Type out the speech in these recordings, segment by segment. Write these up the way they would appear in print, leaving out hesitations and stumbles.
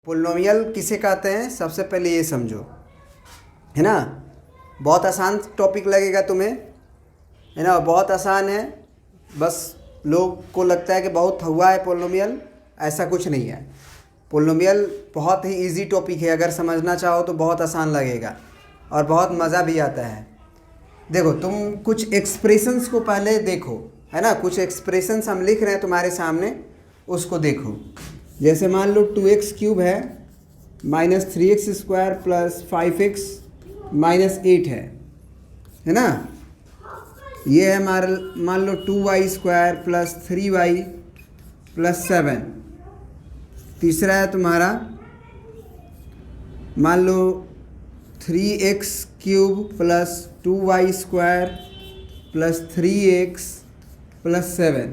Polynomial किसे कहते हैं सबसे पहले ये समझो, है ना। बहुत आसान टॉपिक लगेगा तुम्हें, है ना, बहुत आसान है। बस लोग को लगता है कि बहुत हुआ है पोलिनोमियल, ऐसा कुछ नहीं है। पोलिनोमियल बहुत ही इजी टॉपिक है, अगर समझना चाहो तो बहुत आसान लगेगा और बहुत मज़ा भी आता है। देखो तुम कुछ एक्सप्रेशंस को पहले देखो, है ना, कुछ एक्सप्रेशंस हम लिख रहे हैं तुम्हारे सामने, उसको देखो। जैसे मान लो 2x³ है -3x² + 5x -8 है ना। ये है मान लो 2y² + 3y + 7। तीसरा है तुम्हारा मान लो 3x³ + 2y² + 3x + 7।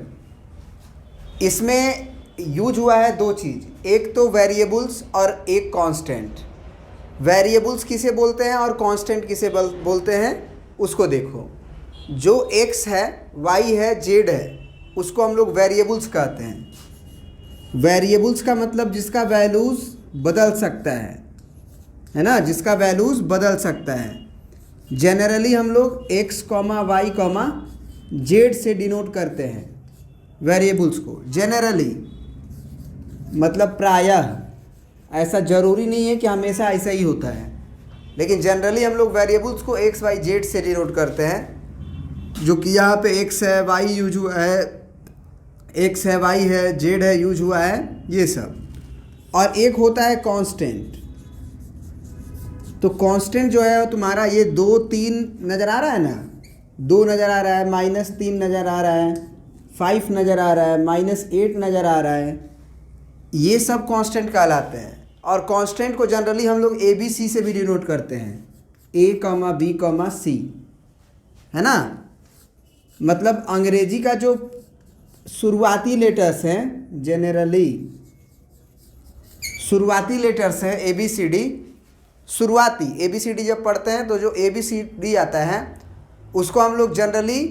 इसमें यूज हुआ है दो चीज़, एक तो वेरिएबल्स और एक कांस्टेंट। वेरिएबल्स किसे बोलते हैं और कांस्टेंट किसे बोलते हैं उसको देखो। जो x है, y है, z है, उसको हम लोग वेरिएबल्स कहते हैं। वेरिएबल्स का मतलब जिसका वैल्यूज़ बदल सकता है ना, जिसका वैल्यूज़ बदल सकता है। जनरली हम लोग x, y, z से डिनोट करते हैं वेरिएबल्स को। जनरली मतलब प्रायः, ऐसा ज़रूरी नहीं है कि हमेशा ऐसा ही होता है, लेकिन जनरली हम लोग वेरिएबल्स को x, y, z से डिनोट करते हैं। जो कि यहाँ पे x है, y यूज हुआ है, x है, y है, z है यूज हुआ है, ये सब। और एक होता है कांस्टेंट। तो कांस्टेंट जो है तुम्हारा ये 2, 3 नज़र आ रहा है ना, 2 नज़र आ रहा है, -3 नज़र आ रहा है, 5 नज़र आ रहा है, -8 नज़र आ रहा है, ये सब कांस्टेंट कहलाते हैं। और कांस्टेंट को जनरली हम लोग ABC से भी डिनोट करते हैं, A, B, C, है ना। मतलब अंग्रेजी का जो शुरुआती लेटर्स हैं, जनरली शुरुआती लेटर्स हैं ABCD। शुरुआती ABCD जब पढ़ते हैं तो जो ABCD आता है उसको हम लोग जनरली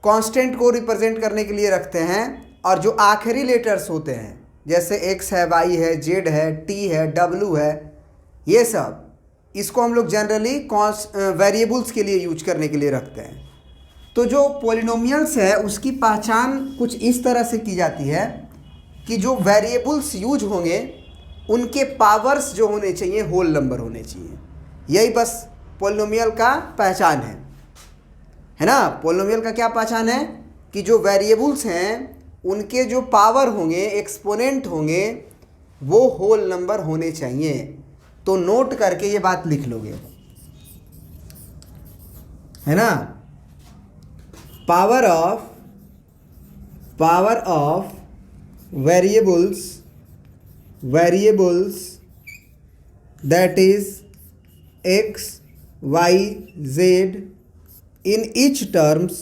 कांस्टेंट को रिप्रेजेंट करने के लिए रखते हैं। और जो आखिरी लेटर्स होते हैं जैसे x है, y है, z है, t है, w है, ये सब, इसको हम लोग जनरली वेरिएबल्स के लिए यूज करने के लिए रखते हैं। तो जो पोलिनोमियल्स है उसकी पहचान कुछ इस तरह से की जाती है कि जो वेरिएबल्स यूज होंगे उनके पावर्स जो होने चाहिए होल नंबर होने चाहिए। यही बस पोलिनोमियल का पहचान है ना। पोलिनोमियल का क्या पहचान है कि जो वेरिएबल्स हैं उनके जो पावर होंगे, एक्सपोनेंट होंगे, वो होल नंबर होने चाहिए। तो नोट करके ये बात लिख लोगे, है ना। Power of variables that is x, y, z in each terms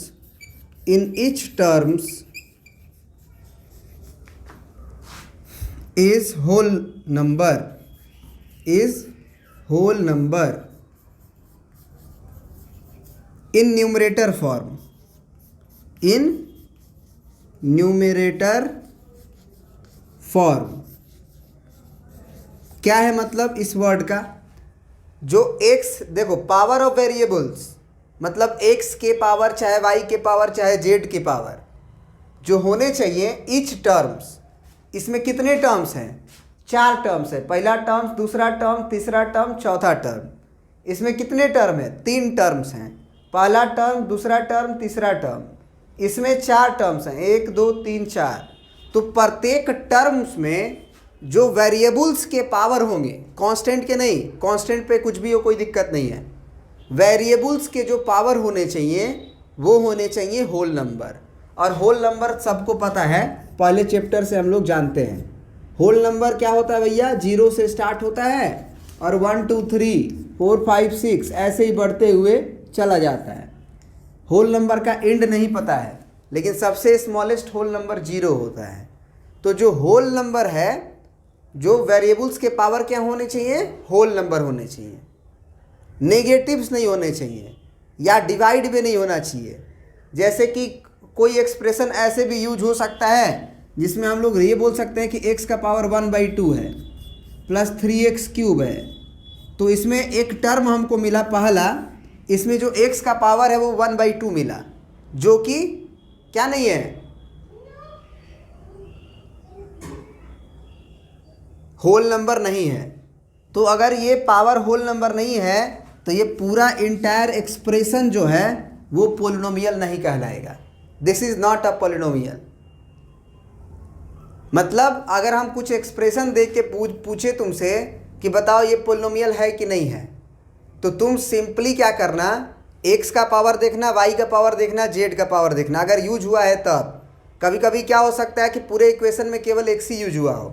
is whole number in numerator form, क्या है मतलब इस वर्ड का। जो x, देखो पावर ऑफ वेरिएबल्स मतलब x के पावर चाहे y के पावर चाहे z के पावर जो होने चाहिए ईच टर्म्स। इसमें कितने टर्म्स हैं? 4 टर्म्स है। पहला टर्म, दूसरा टर्म, तीसरा टर्म, चौथा टर्म। इसमें कितने टर्म है? 3 टर्म्स हैं। पहला टर्म, दूसरा टर्म, तीसरा टर्म। इसमें 4 टर्म्स हैं, 1, 2, 3, 4। तो प्रत्येक टर्म्स में जो वेरिएबल्स के पावर होंगे, कांस्टेंट के नहीं, कांस्टेंट पे कुछ भी हो कोई दिक्कत नहीं है, वेरिएबल्स के जो पावर होने चाहिए वो होने चाहिए होल नंबर। और होल नंबर सबको पता है, पहले चैप्टर से हम लोग जानते हैं। होल नंबर क्या होता है भैया? 0 से स्टार्ट होता है और 1, 2, 3, 4, 5, 6 ऐसे ही बढ़ते हुए चला जाता है। होल नंबर का एंड नहीं पता है, लेकिन सबसे स्मॉलेस्ट होल नंबर 0 होता है। तो जो होल नंबर है, जो वेरिएबल्स के पावर क्या होने चाहिए? होल नंबर होने चाहिए। नेगेटिव्स नहीं होने चाहिए या डिवाइड भी नहीं होना चाहिए। जैसे कि कोई एक्सप्रेशन ऐसे भी यूज हो सकता है जिसमें हम लोग ये बोल सकते हैं कि x का पावर 1/2 है, प्लस 3x क्यूब है। तो इसमें एक टर्म हमको मिला पहला, इसमें जो x का पावर है वो 1/2 मिला, जो कि क्या नहीं है, होल नंबर नहीं है। तो अगर ये पावर होल नंबर नहीं है तो ये पूरा इंटायर एक्सप्रेशन जो है वो पोलिनोमियल नहीं कहलाएगा। This is not a polynomial. मतलब अगर हम कुछ एक्सप्रेशन देख के पूछे तुमसे कि बताओ ये पोलिनोमियल है कि नहीं है, तो तुम सिंपली क्या करना, x का पावर देखना, y का पावर देखना, z का पावर देखना। अगर यूज हुआ है तब कभी कभी क्या हो सकता है कि पूरे इक्वेशन में केवल x ही यूज हुआ हो,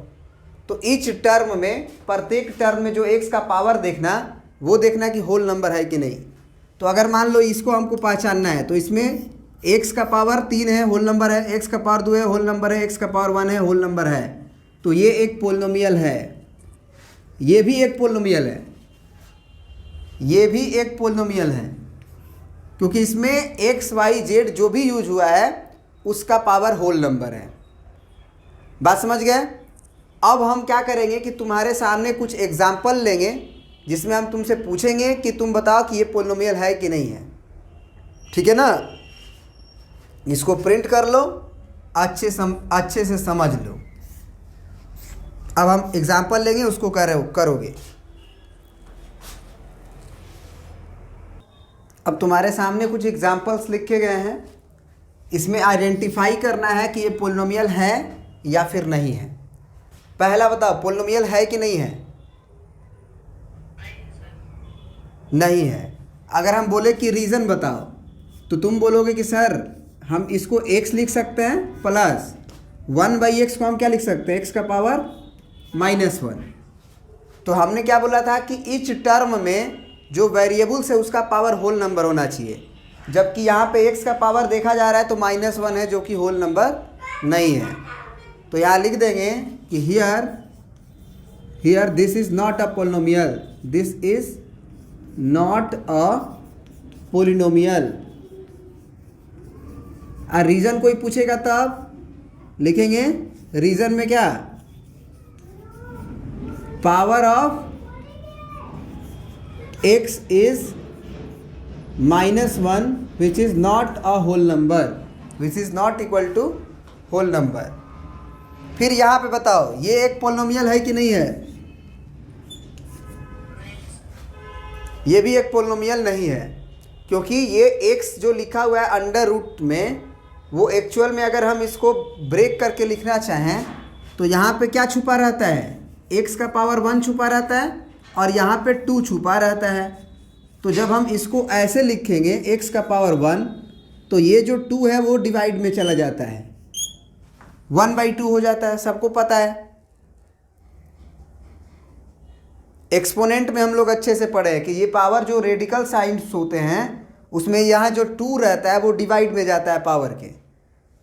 तो ईच टर्म में, प्रत्येक टर्म में जो x का पावर देखना, वो देखना कि होल नंबर है कि नहीं। तो अगर मान लो इसको हमको पहचानना है, तो इसमें x का पावर 3 है, होल नंबर है, x का पावर 2 है, होल नंबर है, x का पावर 1 है, होल नंबर है। तो ये एक पोलिनोमियल है, ये भी एक पोलिनोमियल है, ये भी एक पोलिनोमियल है, क्योंकि इसमें x y z जो भी यूज हुआ है उसका पावर होल नंबर है। बात समझ गए? अब हम क्या करेंगे कि तुम्हारे सामने कुछ एग्जाम्पल लेंगे जिसमें हम तुमसे पूछेंगे कि तुम बताओ कि ये पोलिनोमियल है कि नहीं है। ठीक है ना? इसको प्रिंट कर लो, अच्छे से समझ लो। अब हम एग्जाम्पल लेंगे, उसको करोगे। अब तुम्हारे सामने कुछ एग्जाम्पल्स लिखे गए हैं, इसमें आइडेंटिफाई करना है कि ये पोलिनोमियल है या फिर नहीं है। पहला बताओ, पोलिनोमियल है कि नहीं है? नहीं है। अगर हम बोले कि रीज़न बताओ, तो तुम बोलोगे कि सर हम इसको x लिख सकते हैं प्लस 1/x को हम क्या लिख सकते हैं, x का पावर -1। तो हमने क्या बोला था कि ईच टर्म में जो वेरिएबल्स है उसका पावर होल नंबर होना चाहिए, जबकि यहाँ पे x का पावर देखा जा रहा है तो -1 है, जो कि होल नंबर नहीं है। तो यहाँ लिख देंगे कि here this is not a polynomial, this is not a polynomial. Reason कोई पूछेगा तब लिखेंगे, रीजन में क्या, power of x is -1 which is not a whole number, which is not equal to whole number। फिर यहाँ पे बताओ ये एक पोलिनोमियल है कि नहीं है? ये भी एक पोलिनोमियल नहीं है, क्योंकि ये x जो लिखा हुआ है अंडर रूट में, वो एक्चुअल में अगर हम इसको ब्रेक करके लिखना चाहें तो यहाँ पे क्या छुपा रहता है, x का पावर 1 छुपा रहता है और यहाँ पे 2 छुपा रहता है। तो जब हम इसको ऐसे लिखेंगे x का पावर 1, तो ये जो 2 है वो डिवाइड में चला जाता है, 1/2 हो जाता है, सबको पता है। एक्सपोनेंट में हम लोग अच्छे से पढ़े हैं कि ये पावर जो रेडिकल साइंस होते हैं उसमें यहाँ जो 2 रहता है वो डिवाइड में जाता है पावर के।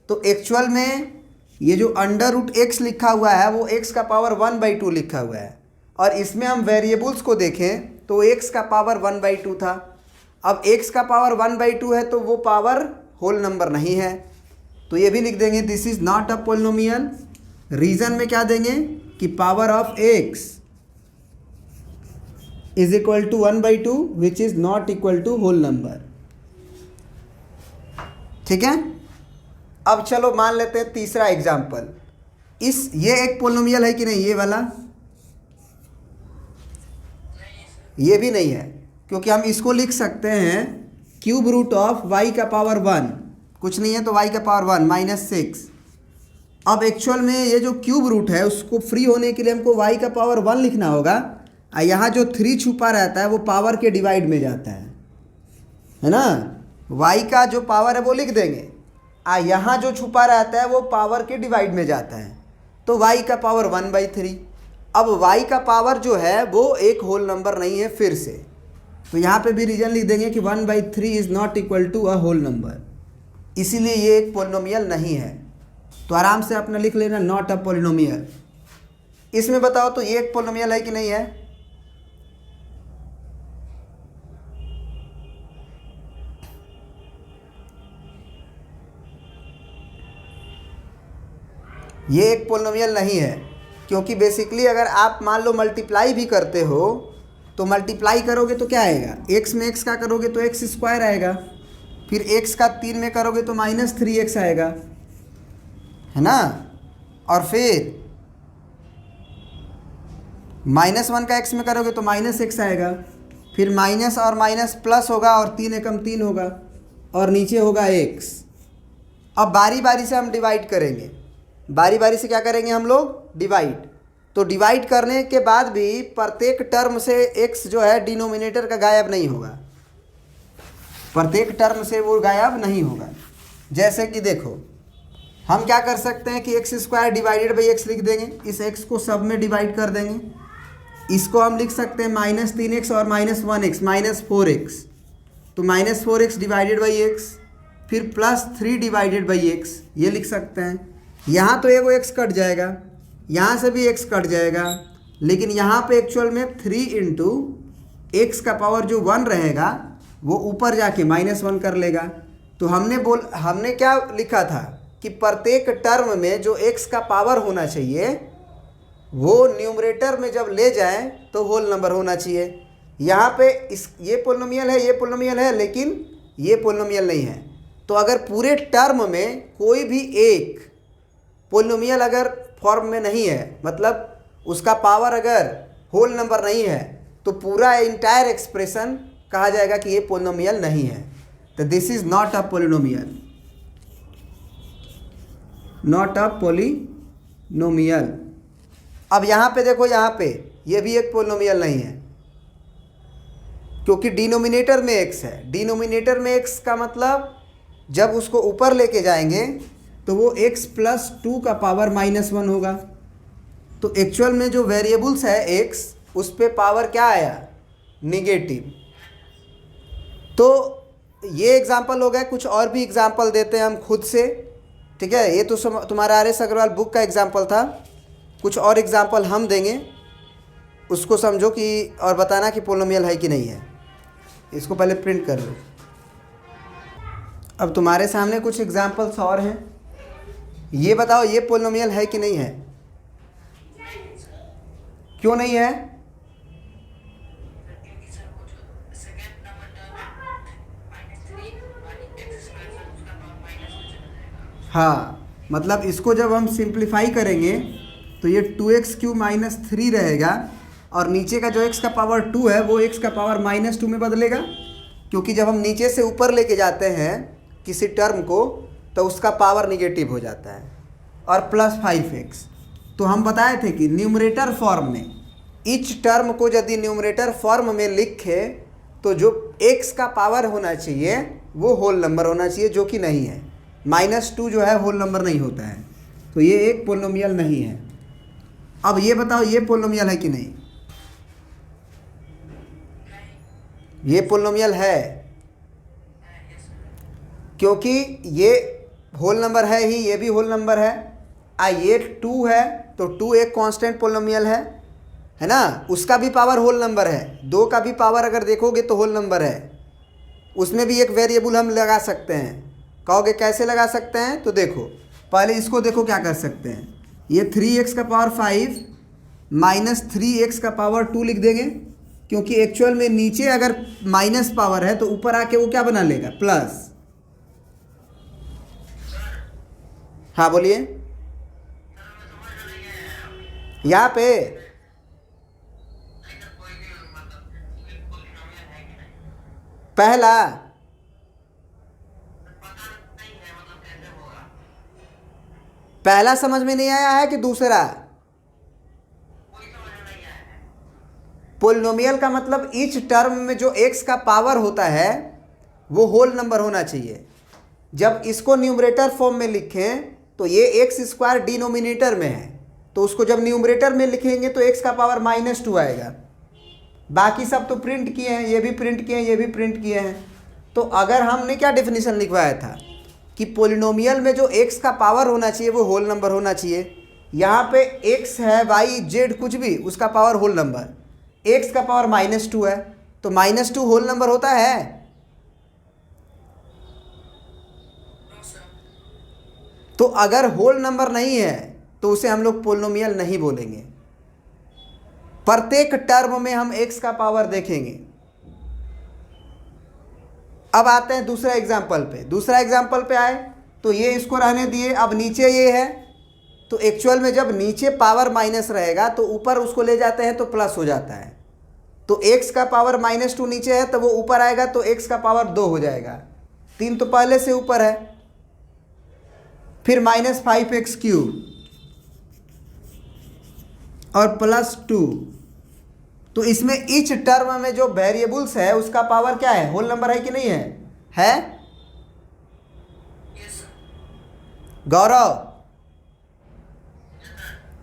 तो एक्चुअल में ये जो अंडर रूट x लिखा हुआ है वो x का पावर 1/2 लिखा हुआ है, और इसमें हम वेरिएबल्स को देखें तो x का पावर 1/2 था। अब x का पावर 1/2 है तो वो पावर होल नंबर नहीं है, तो ये भी लिख देंगे this is not a polynomial. Reason में क्या देंगे कि power of x is equal to 1/2 which is not equal to whole number. ठीक है? अब चलो मान लेते हैं तीसरा एग्जाम्पल। ये एक पोलिनोमियल है कि नहीं, ये वाला? ये भी नहीं है, क्योंकि हम इसको लिख सकते हैं क्यूब रूट ऑफ y का पावर 1, कुछ नहीं है तो y का पावर 1 -6। अब एक्चुअल में ये जो क्यूब रूट है उसको फ्री होने के लिए हमको y का पावर 1 लिखना होगा, और यहाँ जो 3 छुपा रहता है वो पावर के डिवाइड में जाता है ना। y का जो पावर है वो लिख देंगे, यहाँ जो छुपा रहता है वो पावर के डिवाइड में जाता है, तो y का पावर 1/3। अब y का पावर जो है वो एक होल नंबर नहीं है फिर से, तो यहाँ पे भी रीजन लिख देंगे कि 1/3 is not equal to a whole number, इसीलिए ये एक पोलिनोमियल नहीं है। तो आराम से अपना लिख लेना नॉट अ पोलिनोमियल। इसमें बताओ तो ये एक पोलिनोमियल है कि नहीं है? ये एक पोलिनोमियल नहीं है, क्योंकि बेसिकली अगर आप मान लो मल्टीप्लाई भी करते हो तो मल्टीप्लाई करोगे तो क्या आएगा, एक्स में एक्स का करोगे तो एक्स स्क्वायर आएगा, फिर एक्स का 3 में करोगे तो -3x आएगा, है ना। और फिर -1 का x में करोगे तो -x आएगा, फिर माइनस और माइनस प्लस होगा और 3 एकम 3 होगा और नीचे होगा x। अब बारी बारी से हम डिवाइड करेंगे, बारी बारी से क्या करेंगे हम लोग, डिवाइड। तो डिवाइड करने के बाद भी प्रत्येक टर्म से x जो है डिनोमिनेटर का गायब नहीं होगा, प्रत्येक टर्म से वो गायब नहीं होगा। जैसे कि देखो हम क्या कर सकते हैं कि x² डिवाइडेड बाई x लिख देंगे, इस x को सब में डिवाइड कर देंगे, इसको हम लिख सकते हैं -3x और -1x -4x, तो -4x डिवाइडेड बाई x, फिर +3 डिवाइडेड बाई x ये लिख सकते हैं। यहाँ तो एगो x कट जाएगा, यहाँ से भी x कट जाएगा, लेकिन यहाँ पे एक्चुअल में 3 इंटू एक्स का पावर जो 1 रहेगा वो ऊपर जाके -1 कर लेगा। तो हमने क्या लिखा था कि प्रत्येक टर्म में जो x का पावर होना चाहिए वो न्यूमरेटर में जब ले जाए तो होल नंबर होना चाहिए। यहाँ पे ये पोलिनोमियल है, ये पोलिनोमियल है, लेकिन ये पोलिनोमियल नहीं है। तो अगर पूरे टर्म में कोई भी एक पोलिनोमियल अगर फॉर्म में नहीं है, मतलब उसका पावर अगर होल नंबर नहीं है, तो पूरा इंटायर एक्सप्रेशन कहा जाएगा कि ये पोलिनोमियल नहीं है। तो this is not a polynomial, not a polynomial. अब यहाँ पे देखो, यहाँ पे ये भी एक पोलिनोमियल नहीं है क्योंकि डिनोमिनेटर में x है। डिनोमिनेटर में x का मतलब जब उसको ऊपर लेके जाएंगे तो वो x + 2 का पावर -1 होगा। तो एक्चुअल में जो वेरिएबल्स है x, उस पे पावर क्या आया, निगेटिव। तो ये एग्जाम्पल हो गया, कुछ और भी एग्जाम्पल देते हैं हम खुद से, ठीक है। ये तो तुम्हारा RS अग्रवाल बुक का एग्जाम्पल था, कुछ और एग्जाम्पल हम देंगे, उसको समझो कि और बताना कि पोलिनोमियल है कि नहीं है। इसको पहले प्रिंट कर लो। अब तुम्हारे सामने कुछ एग्जाम्पल्स और हैं, ये बताओ ये पोलिनोमियल है कि नहीं है, क्यों नहीं है? हाँ, मतलब इसको जब हम सिंप्लीफाई करेंगे तो ये 2x³ -3 रहेगा और नीचे का जो x का पावर 2 है वो x का पावर -2 में बदलेगा, क्योंकि जब हम नीचे से ऊपर लेके जाते हैं किसी टर्म को तो उसका पावर निगेटिव हो जाता है, और +5x। तो हम बताए थे कि न्यूमरेटर फॉर्म में इच टर्म को यदि न्यूमरेटर फॉर्म में लिखे तो जो x का पावर होना चाहिए वो होल नंबर होना चाहिए, जो कि नहीं है। -2 जो है होल नंबर नहीं होता है, तो ये एक पोलिनोमियल नहीं है। अब ये बताओ ये पोलिनोमियल है कि नहीं? ये पोलिनोमियल है, क्योंकि ये होल नंबर है ही, ये भी होल नंबर है। ये 2 है तो 2 एक कांस्टेंट पोलिनोमियल है ना, उसका भी पावर होल नंबर है। 2 का भी पावर अगर देखोगे तो होल नंबर है, उसमें भी एक वेरिएबल हम लगा सकते हैं। कहोगे कैसे लगा सकते हैं? तो देखो पहले इसको देखो क्या कर सकते हैं। ये 3x का पावर 5 -3x का पावर 2 लिख देंगे, क्योंकि एक्चुअल में नीचे अगर माइनस पावर है तो ऊपर आके वो क्या बना लेगा, प्लस। हाँ बोलिए। यहाँ पे पहला समझ में नहीं आया है कि दूसरा? पोलिनोमियल का मतलब ईच टर्म में जो x का पावर होता है वो होल नंबर होना चाहिए। जब इसको न्यूमरेटर फॉर्म में लिखें तो ये x² डिनोमिनेटर में है, तो उसको जब न्यूमरेटर में लिखेंगे तो x का पावर -2 आएगा। बाकी सब तो प्रिंट किए हैं, ये भी प्रिंट किए हैं, ये भी प्रिंट किए हैं। तो अगर हमने क्या डेफिनेशन लिखवाया था कि पोलिनोमियल में जो x का पावर होना चाहिए वो होल नंबर होना चाहिए। यहाँ पे x है, y, z कुछ भी, उसका पावर होल नंबर। x का पावर -2 है तो -2 होल नंबर होता है? तो अगर होल नंबर नहीं है तो उसे हम लोग पोलिनोमियल नहीं बोलेंगे। प्रत्येक टर्म में हम x का पावर देखेंगे। अब आते हैं दूसरा एग्जाम्पल पे। दूसरा एग्जाम्पल पे आए तो ये इसको रहने दिए, अब नीचे ये है, तो एक्चुअल में जब नीचे पावर माइनस रहेगा तो ऊपर उसको ले जाते हैं तो प्लस हो जाता है। तो x का पावर -2 नीचे है तो वो ऊपर आएगा तो x का पावर 2 हो जाएगा। 3 तो पहले से ऊपर है। फिर -5x³ और +2। तो इसमें ईच टर्म में जो वेरिएबल्स है उसका पावर क्या है, होल नंबर है कि नहीं है? है गौरव,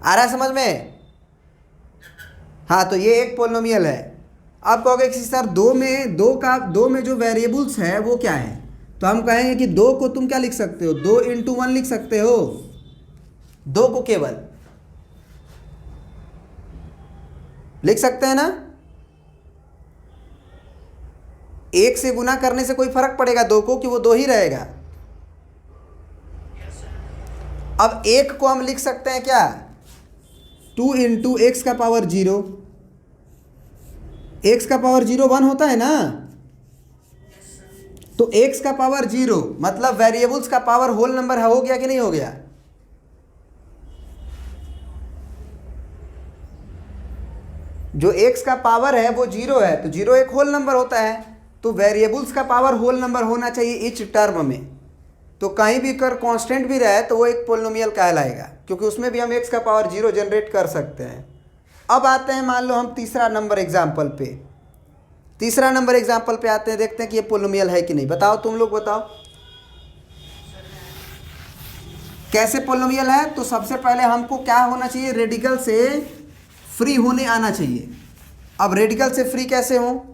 आ रहा है समझ में? हाँ, तो ये एक पोलिनोमियल है। आप कहोगे कि सर दो में जो वेरिएबल्स है वो क्या है, तो हम कहेंगे कि 2 को तुम क्या लिख सकते हो, 2 × 1 लिख सकते हो। 2 को केवल लिख सकते हैं ना। 1 से गुना करने से कोई फर्क पड़ेगा 2 को कि वो 2 ही रहेगा। अब 1 को हम लिख सकते हैं क्या, 2 × x का पावर 0। x का पावर 0 1 होता है ना, तो x का पावर 0 मतलब वेरिएबल्स का पावर होल नंबर हो गया कि नहीं हो गया? जो x का पावर है वो 0 है, तो 0 एक होल नंबर होता है। तो वेरिएबल्स का पावर होल नंबर होना चाहिए इच टर्म में। तो कहीं भी कर कांस्टेंट भी रहे तो वो एक पोलिनोमियल कहलाएगा, क्योंकि उसमें भी हम x का पावर 0 जनरेट कर सकते हैं। अब आते हैं, मान लो हम तीसरा नंबर एग्जाम्पल पे आते हैं, देखते हैं कि ये पोलिनोमियल है कि नहीं। बताओ, तुम लोग बताओ कैसे पोलिनोमियल है। तो सबसे पहले हमको क्या होना चाहिए, रेडिकल से फ्री होने आना चाहिए। अब रेडिकल से फ्री कैसे हो,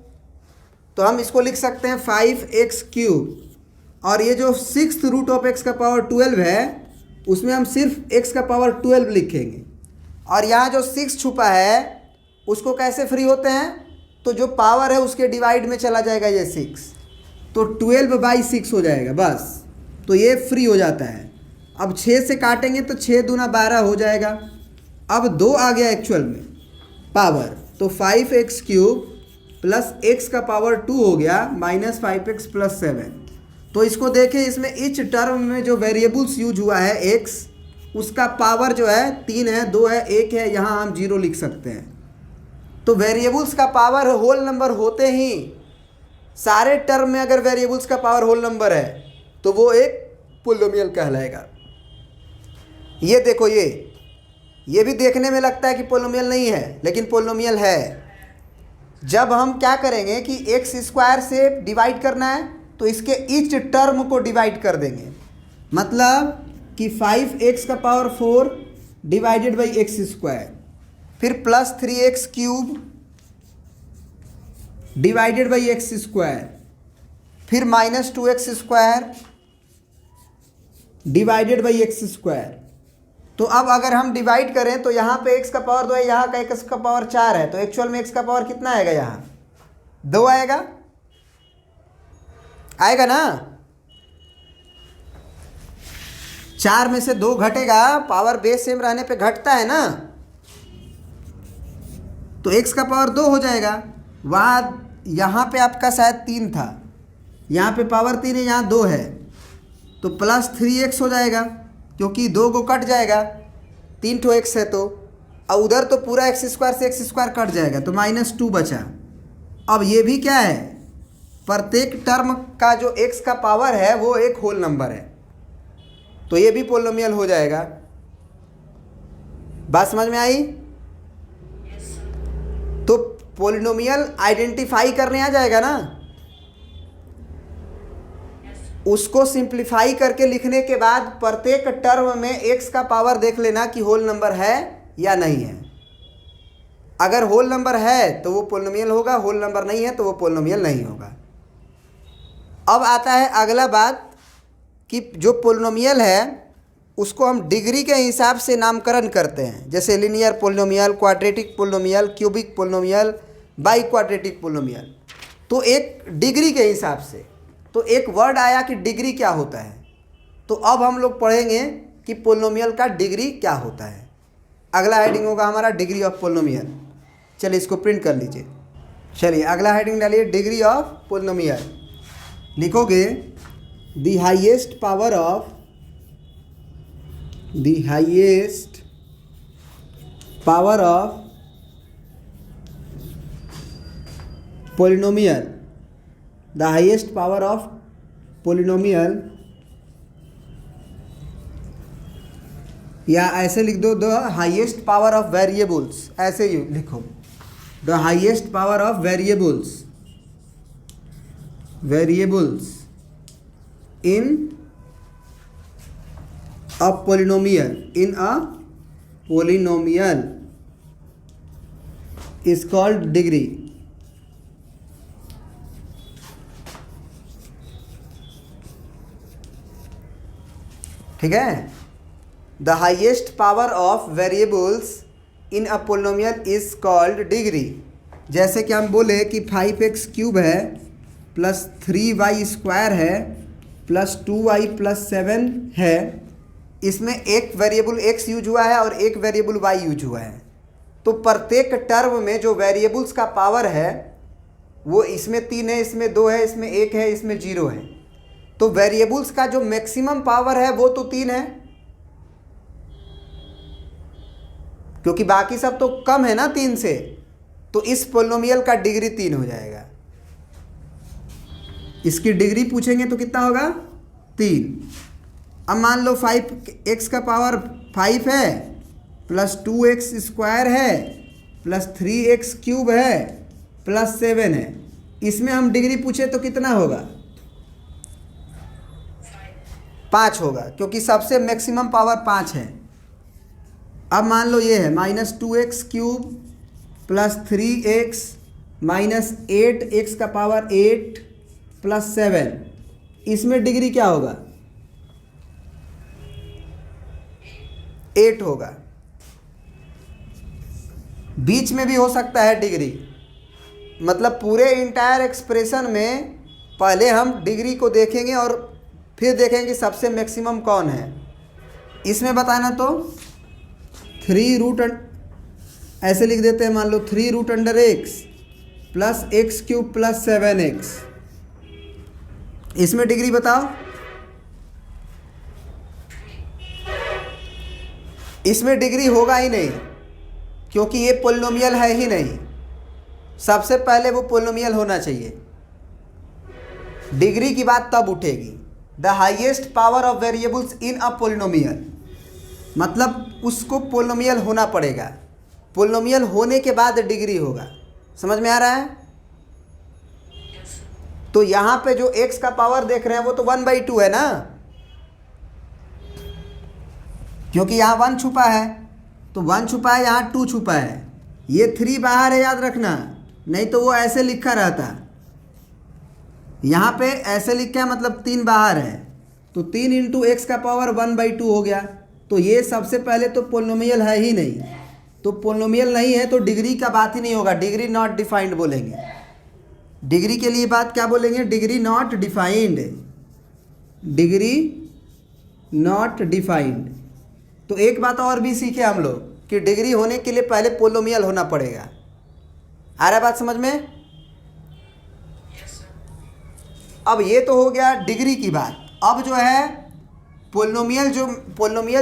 तो हम इसको लिख सकते हैं 5x³ और ये जो 6th रूट ऑफ x का पावर 12 है उसमें हम सिर्फ x का पावर 12 लिखेंगे। और यहाँ जो 6 छुपा है उसको कैसे फ्री होते हैं, तो जो पावर है उसके डिवाइड में चला जाएगा ये 6, तो 12/6 हो जाएगा बस। तो ये फ्री हो जाता है। अब 6 से काटेंगे तो 6 दूना 12 हो जाएगा। अब 2 आ गया एक्चुअल में पावर, तो 5x³ प्लस x का पावर 2 हो गया -5x + 7। तो इसको देखें, इसमें इच टर्म में जो वेरिएबल्स यूज हुआ है x, उसका पावर जो है 3 है, 2 है, 1 है, यहाँ हम 0 लिख सकते हैं। तो वेरिएबल्स का पावर होल नंबर होते ही सारे टर्म में अगर वेरिएबल्स का पावर होल नंबर है तो वो एक पोलिनोमियल कहलाएगा। ये देखो, ये भी देखने में लगता है कि पोलिनोमियल नहीं है, लेकिन पोलिनोमियल है। जब हम क्या करेंगे कि x² से डिवाइड करना है तो इसके ईच टर्म को डिवाइड कर देंगे। मतलब कि 5x का पावर 4 डिवाइडेड बाई x², फिर +3x³ डिवाइडेड बाई x², फिर -2x² डिवाइडेड बाई x²। तो अब अगर हम डिवाइड करें तो यहाँ पे x का पावर 2 है, यहाँ का x का पावर 4 है, तो एक्चुअल में x का पावर कितना आएगा, यहाँ 2 आएगा ना। 4 में से 2 घटेगा, पावर बेस सेम रहने पे घटता है ना, तो x का पावर 2 हो जाएगा। यहाँ पे आपका शायद 3 था, यहाँ पे पावर 3 है, यहाँ 2 है, तो +3x हो जाएगा, क्योंकि 2 को कट जाएगा, 3 ठो x है तो, और उधर तो पूरा x² से x² कट जाएगा, तो -2 बचा। अब ये भी क्या है, प्रत्येक टर्म का जो x का पावर है वो एक होल नंबर है, तो ये भी पोलिनोमियल हो जाएगा। बात समझ में आई? तो पोलिनोमियल आइडेंटिफाई करने आ जाएगा ना, उसको सिंप्लीफाई करके लिखने के बाद प्रत्येक टर्म में x का पावर देख लेना कि होल नंबर है या नहीं है। अगर होल नंबर है तो वो पोलिनोमियल होगा, होल नंबर नहीं है तो वो पोलिनोमियल नहीं होगा। अब आता है अगला बात कि जो पोलिनोमियल है उसको हम डिग्री के हिसाब से नामकरण करते हैं, जैसे linear polynomial, quadratic polynomial, cubic polynomial, by quadratic polynomial. तो एक डिग्री के हिसाब से, तो एक वर्ड आया कि डिग्री क्या होता है। तो अब हम लोग पढ़ेंगे कि पोलिनोमियल का डिग्री क्या होता है। अगला हेडिंग होगा हमारा डिग्री ऑफ पोलिनोमियल। चलिए इसको प्रिंट कर लीजिए। चलिए अगला हेडिंग डालिए डिग्री ऑफ पोलिनोमियल। लिखोगे the highest power of polynomial, the highest power of polynomial, या ऐसे लिख दो the highest power of variables, ऐसे ही लिखो the highest power of variables in a polynomial is called degree। ठीक है, the highest power of variables in a polynomial is called degree. जैसे कि हम बोले कि 5x³ है प्लस 3y² है प्लस 2y प्लस 7 है, इसमें एक वेरिएबल x यूज हुआ है और एक वेरिएबल y यूज हुआ है। तो प्रत्येक टर्म में जो वेरिएबल्स का पावर है वो इसमें 3 है, इसमें 2 है, इसमें 1 है, इसमें 0 है। तो वेरिएबल्स का जो मैक्सिमम पावर है वो तो 3 है, क्योंकि बाकी सब तो कम है ना 3 से। तो इस पोलिनोमियल का डिग्री 3 हो जाएगा। इसकी डिग्री पूछेंगे तो कितना होगा 3। अब मान लो 5x का पावर 5 है प्लस 2x² है प्लस 3x³ है प्लस 7 है, इसमें हम डिग्री पूछे तो कितना होगा 5 होगा, क्योंकि सबसे मैक्सिमम पावर 5 है। अब मान लो ये है -2x³ plus 3x minus 8x का पावर 8 प्लस 7, इसमें डिग्री क्या होगा 8 होगा। बीच में भी हो सकता है डिग्री, मतलब पूरे इंटायर एक्सप्रेशन में पहले हम डिग्री को देखेंगे और फिर देखेंगे कि सबसे मैक्सिमम कौन है। इसमें बताना तो 3 ऐसे लिख देते हैं, मान लो 3√x plus x³ plus 7x, इसमें डिग्री बताओ। इसमें डिग्री होगा ही नहीं, क्योंकि ये पोलिनोमियल है ही नहीं। सबसे पहले वो पोलिनोमियल होना चाहिए, डिग्री की बात तब उठेगी। The highest power of variables in a polynomial, मतलब उसको पोलिनोमियल होना पड़ेगा, पोलिनोमियल होने के बाद डिग्री होगा। समझ में आ रहा है? तो यहाँ पे जो x का पावर देख रहे हैं वो तो 1/2 है ना, क्योंकि यहाँ 1 छुपा है, तो 1 छुपा है, यहाँ 2 छुपा है, ये 3 बाहर है, याद रखना, नहीं तो वो ऐसे लिखा रहता। यहाँ पे ऐसे लिखा है मतलब 3 बाहर है, तो 3 × x का पावर 1/2 हो गया। तो ये सबसे पहले तो पोलिनोमियल है ही नहीं, तो पोलिनोमियल नहीं है तो डिग्री का बात ही नहीं होगा, डिग्री नॉट डिफाइंड बोलेंगे। डिग्री के लिए बात क्या बोलेंगे, degree not defined, degree not defined. तो एक बात और भी सीखे हम लोग कि डिग्री होने के लिए पहले पोलिनोमियल होना पड़ेगा। आ रहा है बात समझ में? अब ये तो हो गया डिग्री की बात। अब जो है पोलिनोमियल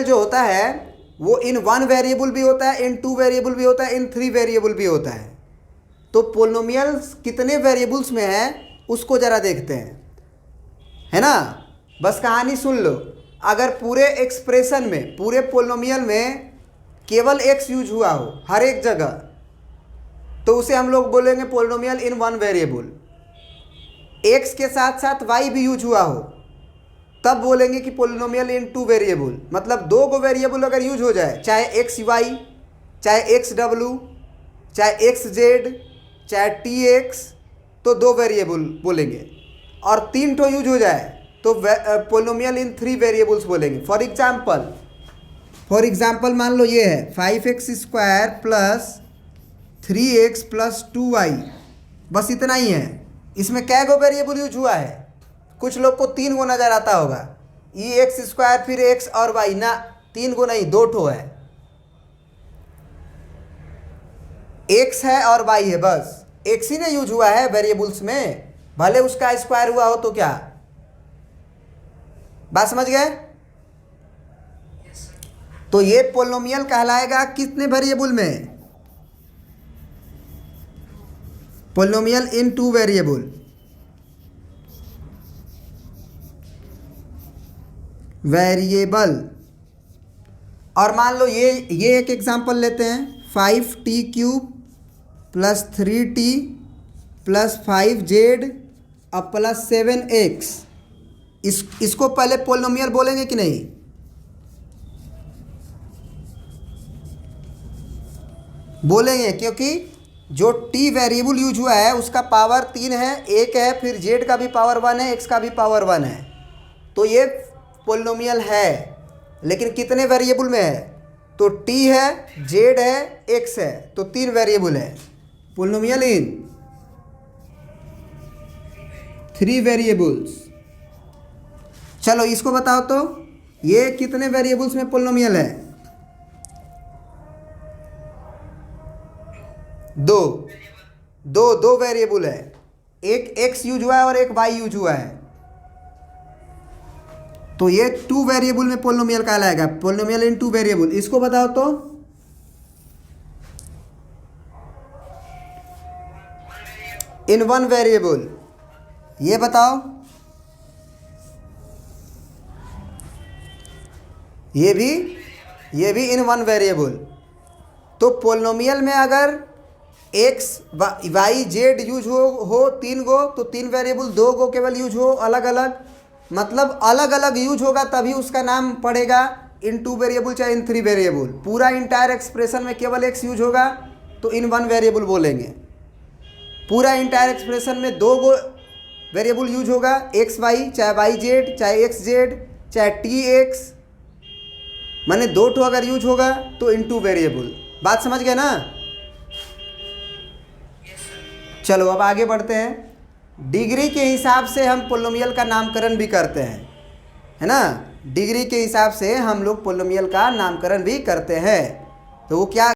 जो होता है वो इन 1 वेरिएबल भी होता है, इन 2 वेरिएबल भी होता है, इन 3 वेरिएबल भी होता है। तो पोलिनोमियल कितने वेरिएबल्स में है उसको ज़रा देखते हैं, है ना। बस कहानी सुन लो। अगर पूरे एक्सप्रेशन में, पूरे पोलिनोमियल में केवल x यूज हुआ हो हर एक जगह, तो उसे हम लोग बोलेंगे पोलिनोमियल इन 1 वेरिएबल। x के साथ साथ y भी यूज हुआ हो तब बोलेंगे कि पोलिनोमियल इन 2 वेरिएबल। मतलब 2 को वेरिएबल अगर यूज हो जाए, चाहे xy, चाहे xw, चाहे xz, चाहे tx, तो 2 वेरिएबल बोलेंगे। और 3 ठो यूज हो जाए तो पोलिनोमियल इन 3 वेरिएबल्स बोलेंगे। फॉर एग्जाम्पल मान लो ये है 5x² plus 3x plus 2y, बस इतना ही है। इसमें कै गो वेरिएबल यूज हुआ है? कुछ लोग को 3 गो नज़र आता होगा, e x² फिर x और y ना, 3 गो नहीं, 2 ठो है। x है और y है, बस x ही ने यूज हुआ है वेरिएबल्स में, भले उसका स्क्वायर हुआ हो तो क्या। बात समझ गए? तो ये पोलिनोमियल कहलाएगा कितने वेरिएबल में? पोलिनोमियल इन 2 वेरिएबल। वेरिएबल। और मान लो ये एक एग्जांपल लेते हैं, 5t³ + 3t + 5z और +7x। इसको पहले पोलिनोमियल बोलेंगे कि नहीं? बोलेंगे, क्योंकि जो t वेरिएबल यूज हुआ है उसका पावर 3 है, 1 है, फिर z का भी पावर 1 है, x का भी पावर 1 है, तो ये पोलिनोमियल है। लेकिन कितने वेरिएबल में है? तो t है, z है, x है, तो 3 वेरिएबल है। पोलिनोमियल इन 3 वेरिएबल्स। चलो इसको बताओ तो, ये कितने वेरिएबल्स में पोलिनोमियल है? 2 वेरिएबल है, एक x यूज हुआ है और एक y यूज हुआ है, तो ये 2 वेरिएबल में पोलिनोमियल कहलाएगा। पोलिनोमियल इन 2 वेरिएबल, इसको बताओ तो। इन 1 वेरिएबल, ये बताओ। ये भी इन 1 वेरिएबल। तो पोलिनोमियल में अगर x y z यूज हो 3 गो, तो 3 वेरिएबल 2 गो केवल यूज हो अलग अलग, मतलब अलग अलग यूज होगा तभी उसका नाम पड़ेगा इन 2 वेरिएबल चाहे इन 3 वेरिएबल। पूरा इंटायर एक्सप्रेशन में केवल x यूज होगा तो इन 1 वेरिएबल बोलेंगे। पूरा इंटायर एक्सप्रेशन में 2 गो वेरिएबल यूज होगा, एक्स वाई चाहे वाई जेड चाहे एक्स जेड चाहे टी एक्स, माने 2 ठो अगर यूज होगा तो इन 2 वेरिएबल। बात समझ गए ना? चलो अब आगे बढ़ते हैं। डिग्री के हिसाब से हम पोलिनोमियल का नामकरण भी करते हैं, है ना? डिग्री के हिसाब से हम लोग पोलिनोमियल का नामकरण भी करते हैं। तो वो क्या